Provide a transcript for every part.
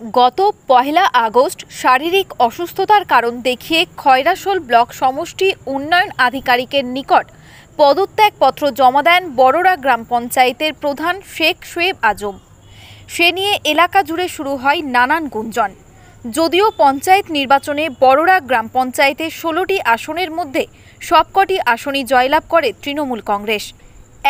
গত ১ আগস্ট শারীরিক অসুস্থতার কারণ দেখিয়ে খয়রাশোল ব্লক সমষ্টি উন্নয়ন আধিকারিকের নিকট পদত্যাগপত্র জমা দেন বড়রা গ্রাম পঞ্চায়েতের প্রধান শেখ শোয়েব আজম। সে নিয়ে এলাকা জুড়ে শুরু হয় নানান গুঞ্জন। যদিও পঞ্চায়েত নির্বাচনে বড়রা গ্রাম পঞ্চায়েতের ১৬টি আসনের মধ্যে সবকটি আসনই জয়লাভ করে তৃণমূল কংগ্রেস।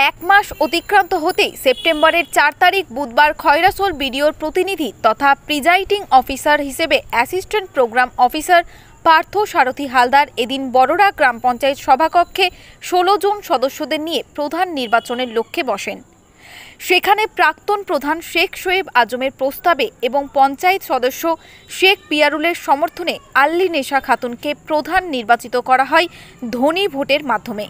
১ মাস অতিক্রান্ত হতেই সেপ্টেম্বরের ৪ তারিখ বুধবার খয়রাশোল বিডিওর প্রতিনিধি তথা প্রিজাইডিং অফিসার হিসেবে অ্যাসিস্ট্যান্ট প্রোগ্রাম অফিসার পার্থ সারথী হালদার এদিন বড়রা গ্রাম পঞ্চায়েত সভাকক্ষে ১৬ জন সদস্যদের নিয়ে প্রধান নির্বাচনের লক্ষ্যে বসেন। সেখানে প্রাক্তন প্রধান শেখ শোয়েব আজমের প্রস্তাবে এবং পঞ্চায়েত সদস্য শেখ পিয়ারুলের সমর্থনে আল্লিনেশা খাতুনকে প্রধান নির্বাচিত করা হয় ধ্বনি ভোটের মাধ্যমে।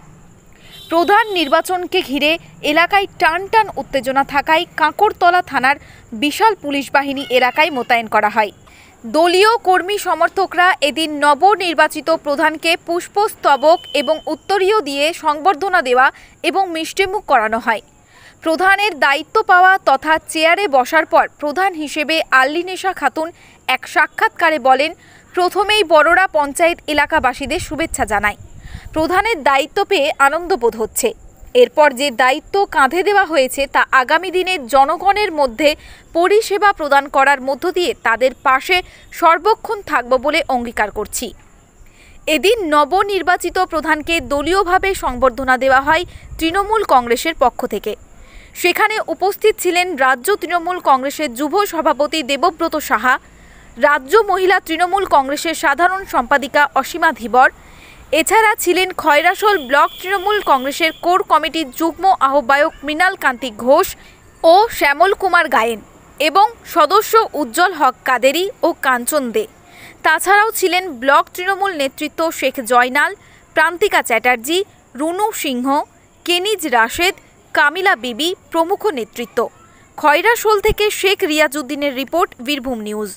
প্রধান নির্বাচনকে ঘিরে এলাকায় টান টান উত্তেজনা থাকায় কাঁকড়তলা থানার বিশাল পুলিশ বাহিনী এলাকায় মোতায়েন করা হয়। দলীয় কর্মী সমর্থকরা এদিন নবনির্বাচিত প্রধানকে পুষ্পস্তবক এবং উত্তরীয় দিয়ে সংবর্ধনা দেওয়া এবং মিষ্টিমুখ করানো হয়। প্রধানের দায়িত্ব পাওয়া তথা চেয়ারে বসার পর প্রধান হিসেবে আল্লিনেশা খাতুন এক সাক্ষাৎকারে বলেন, প্রথমেই বড়রা পঞ্চায়েত এলাকাবাসীদের শুভেচ্ছা জানায়। প্রধানের দায়িত্ব পেয়ে আনন্দ বোধ হচ্ছে। এরপর যে দায়িত্ব কাঁধে দেওয়া হয়েছে তা আগামী দিনে জনগণের মধ্যে পরিষেবা প্রদান করার মধ্য দিয়ে তাদের পাশে সর্বক্ষণ থাকব বলে অঙ্গীকার করছি। এদিন নবনির্বাচিত প্রধানকে দলীয়ভাবে সংবর্ধনা দেওয়া হয় তৃণমূল কংগ্রেসের পক্ষ থেকে। সেখানে উপস্থিত ছিলেন রাজ্য তৃণমূল কংগ্রেসের যুব সভাপতি দেবব্রত সাহা, রাজ্য মহিলা তৃণমূল কংগ্রেসের সাধারণ সম্পাদিকা অসীমা ধীবর। এছাড়া ছিলেন খয়রাশোল ব্লক তৃণমূল কংগ্রেসের কোর কমিটির যুগ্ম আহ্বায়ক মৃণাল কান্তি ঘোষ ও শ্যামল কুমার গায়েন এবং সদস্য উজ্জ্বল হক কাদেরি ও কাঞ্চন দে। তাছাড়াও ছিলেন ব্লক তৃণমূল নেতৃত্ব শেখ জয়নাল, প্রান্তিকা চ্যাটার্জি, রুনু সিংহ, কেনিজ রাশেদ, কামিলা বিবি প্রমুখ নেতৃত্ব। খয়রাশোল থেকে শেখ রিয়াজউদ্দিনের রিপোর্ট, বীরভূম নিউজ।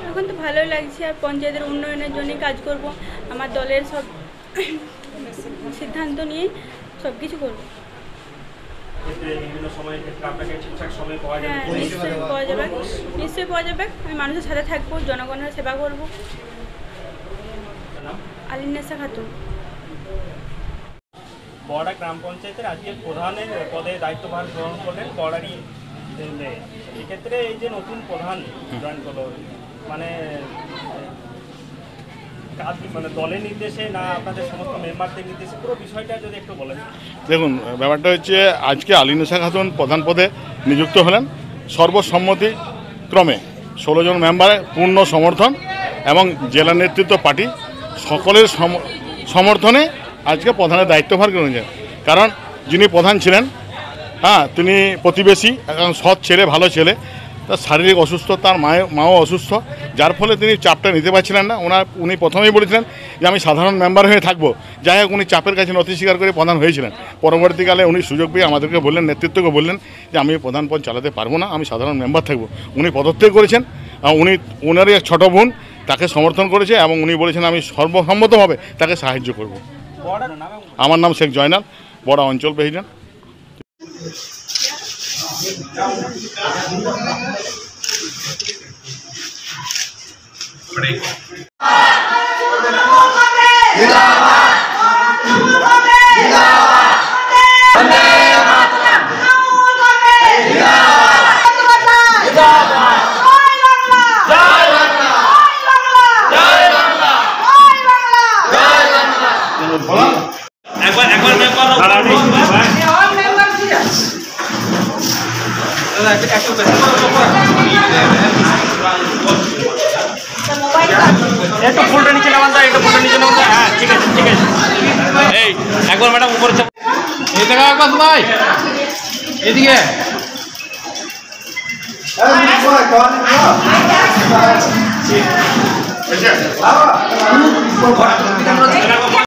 এখন তো ভালোই লাগছে, আর পঞ্চায়েতের উন্নয়নের জন্য কাজ করব। আমার দলের সব সিদ্ধান্ত নিয়ে সব কিছু করবো। নিশ্চয়ই পাওয়া যাবে। আমি মানুষের সাথে থাকবো, জনগণের সেবা করবো। আল্লিনেশা খাতুন। বড়রা গ্রাম পঞ্চায়েতের আজকে প্রধানের পদে দায়িত্বভার গ্রহণ করলেন বড়ারই। এক্ষেত্রে এই যে নতুন প্রধান জয়েন করলো, মানে দলের নির্দেশে না আপনাদের সমস্ত মেম্বারদের নির্দেশে, পুরো বিষয়টা যদি একটু বলেন। দেখুন, ব্যাপারটা হচ্ছে আজকে আল্লিনেশা খাতুন প্রধান পদে নিযুক্ত হলেন সর্বসম্মতিক্রমে। 16 জন মেম্বারের পূর্ণ সমর্থন এবং জেলা নেতৃত্ব পার্টি সকলের সমর্থনে আজকে প্রধানের দায়িত্বভার করেছেন। কারণ যিনি প্রধান ছিলেন, হ্যাঁ, তিনি প্রতিবেশী এবং সৎ ছেলে, ভালো ছেলে। তার শারীরিক অসুস্থ, তার মাও অসুস্থ, যার ফলে তিনি চাপটা নিতে পারছিলেন না। উনি প্রথমেই বলেছিলেন যে আমি সাধারণ মেম্বার হয়ে থাকবো। যাই হোক, উনি চাপের কাছে নথি স্বীকার করে প্রধান হয়েছিলেন। পরবর্তীকালে উনি সুযোগ পেয়ে আমাদেরকে বললেন, নেতৃত্বকে বললেন যে আমি প্রধান পদ চালাতে পারবো না, আমি সাধারণ মেম্বার থাকবো। উনি পদত্যাগ করেছেন। উনারই এক ছোটো বোন তাকে সমর্থন করেছে এবং উনি বলেছেন আমি সর্বসম্মতভাবে তাকে সাহায্য করব। আমার নাম শেখ জয়নাল, বড়া অঞ্চল প্রেসিডেন্ট। একটু ফুলটা নিচে নামান দাও, একটু ফুলটা নিচে নামান দাও। হ্যাঁ, ঠিক আছে, ঠিক আছে। এই একবার ম্যাডাম উপরে চাপ। এই জায়গা একবার সবাই এদিকে। ঠিক আছে।